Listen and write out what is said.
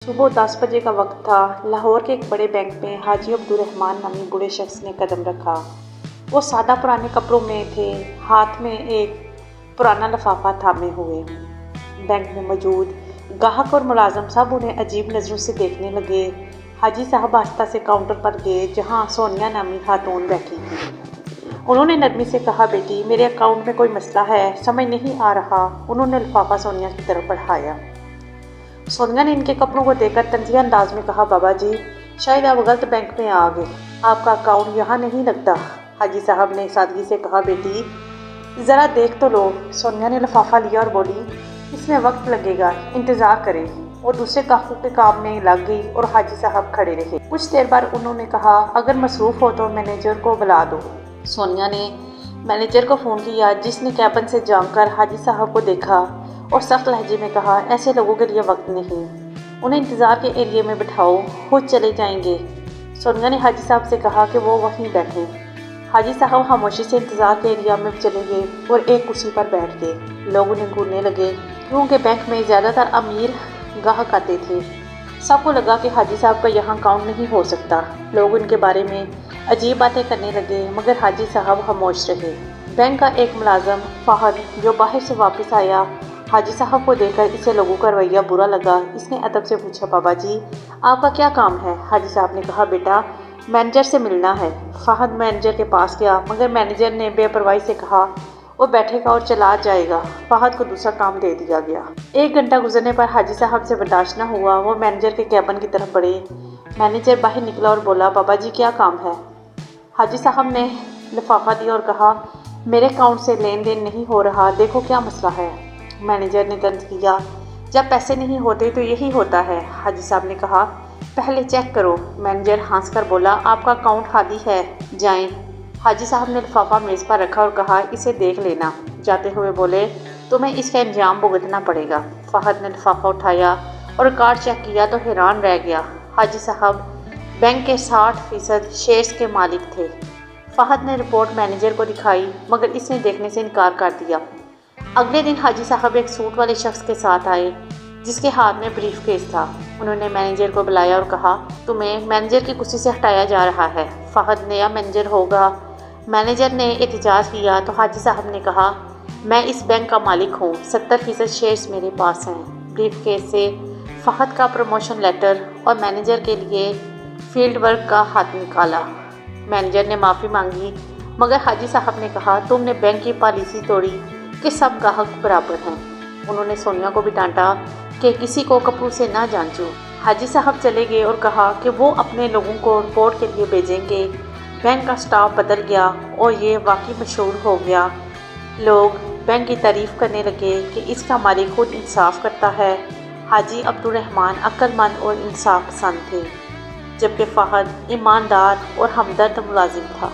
صبح 10 بجے کا وقت تھا۔ لاہور کے ایک بڑے بینک میں حاجی عبدالرحمان نامی بوڑھے شخص نے قدم رکھا۔ وہ سادہ پرانے کپڑوں میں تھے، ہاتھ میں ایک پرانا لفافہ تھامے ہوئے۔ بینک میں موجود گاہک اور ملازم سب انہیں عجیب نظروں سے دیکھنے لگے۔ حاجی صاحب آہستہ سے کاؤنٹر پر گئے جہاں سونیا نامی خاتون بیٹھی تھی۔ انہوں نے نرمی سے کہا، بیٹی میرے اکاؤنٹ میں کوئی مسئلہ ہے، سمجھ نہیں آ رہا۔ انہوں نے لفافہ سونیا کی طرف بڑھایا۔ سونیا نے ان کے کپڑوں کو دیکھ کر طنزیہ انداز میں کہا، بابا جی شاید آپ غلط بینک میں آ گئے، آپ کا اکاؤنٹ یہاں نہیں لگتا۔ حاجی صاحب نے سادگی سے کہا، بیٹی ذرا دیکھ تو لو۔ سونیا نے لفافہ لیا اور بولی، اس میں وقت لگے گا، انتظار کریں۔ وہ دوسرے گاہکوں کے کام میں لگ گئی اور حاجی صاحب کھڑے رہے۔ کچھ دیر بعد انہوں نے کہا، اگر مصروف ہو تو مینیجر کو بلا دو۔ سونیا نے مینیجر کو فون کیا جس نے کیبن سے جھانک کر حاجی صاحب کو دیکھا اور سخت لہجے میں کہا، ایسے لوگوں کے لیے وقت نہیں، انہیں انتظار کے ایریے میں بٹھاؤ، خود چلے جائیں گے۔ سونیا نے حاجی صاحب سے کہا کہ وہ وہیں بیٹھیں۔ حاجی صاحب خاموشی سے انتظار کے ایریا میں چلے گئے اور ایک کرسی پر بیٹھ گئے۔ لوگ انہیں گھورنے لگے کیونکہ بینک میں زیادہ تر امیر گاہک آتے تھے۔ سب کو لگا کہ حاجی صاحب کا یہاں اکاؤنٹ نہیں ہو سکتا۔ لوگ ان کے بارے میں عجیب باتیں کرنے لگے مگر حاجی صاحب خاموش رہے۔ بینک کا ایک ملازم فہد جو باہر سے واپس آیا، حاجی صاحب کو دیکھ کر اسے لوگوں کا رویہ برا لگا۔ اس نے ادب سے پوچھا، بابا جی آپ کا کیا کام ہے؟ حاجی صاحب نے کہا، بیٹا مینیجر سے ملنا ہے۔ فہد مینیجر کے پاس گیا مگر مینیجر نے بے پرواہی سے کہا، وہ بیٹھے گا اور چلا جائے گا۔ فہد کو دوسرا کام دے دیا گیا۔ ایک گھنٹہ گزرنے پر حاجی صاحب سے برداشت نہ ہوا، وہ مینیجر کے کیبن کی طرف بڑھے۔ مینیجر باہر نکلا اور بولا، بابا جی کیا کام ہے؟ حاجی صاحب نے لفافہ دیا اور کہا، میرے اکاؤنٹ سے لین دین نہیں ہو رہا، دیکھو کیا مسئلہ ہے۔ مینیجر نے طنز کیا، جب پیسے نہیں ہوتے تو یہی ہوتا ہے۔ حاجی صاحب نے کہا، پہلے چیک کرو۔ مینیجر ہنس کر بولا، آپ کا اکاؤنٹ خالی ہے، جائیں۔ حاجی صاحب نے لفافہ میز پر رکھا اور کہا، اسے دیکھ لینا۔ جاتے ہوئے بولے، تمہیں اس کا انجام بھگتنا پڑے گا۔ فہد نے لفافہ اٹھایا اور ریکارڈ چیک کیا تو حیران رہ گیا۔ حاجی صاحب بینک کے 60% شیئرز کے مالک تھے۔ فہد نے رپورٹ مینیجر کو دکھائی مگر اس نے دیکھنے سے انکار کر دیا۔ اگلے دن حاجی صاحب ایک سوٹ والے شخص کے ساتھ آئے جس کے ہاتھ میں بریف کیس تھا۔ انہوں نے مینیجر کو بلایا اور کہا، تمہیں مینیجر کی کرسی سے ہٹایا جا رہا ہے، فہد نیا مینیجر ہوگا۔ مینیجر نے احتجاج کیا تو حاجی صاحب نے کہا، میں اس بینک کا مالک ہوں، 70% شیئرز میرے پاس ہیں۔ بریف کیس سے فہد کا پروموشن لیٹر اور مینیجر کے لیے فیلڈ ورک کا خط نکالا۔ مینیجر نے معافی مانگی مگر حاجی صاحب نے کہا، تم نے بینک کی پالیسی توڑی کہ سب گاہک برابر ہیں۔ انہوں نے سونیا کو بھی ڈانٹا کہ کسی کو کپڑوں سے نہ جانچو۔ حاجی صاحب چلے گئے اور کہا کہ وہ اپنے لوگوں کو رپورٹ کے لیے بھیجیں گے۔ بینک کا سٹاف بدل گیا اور یہ واقعی مشہور ہو گیا۔ لوگ بینک کی تعریف کرنے لگے کہ اس کا مالک خود انصاف کرتا ہے۔ حاجی عبدالرحمان عقل مند اور انصاف پسند تھے جبکہ فہد ایماندار اور ہمدرد ملازم تھا۔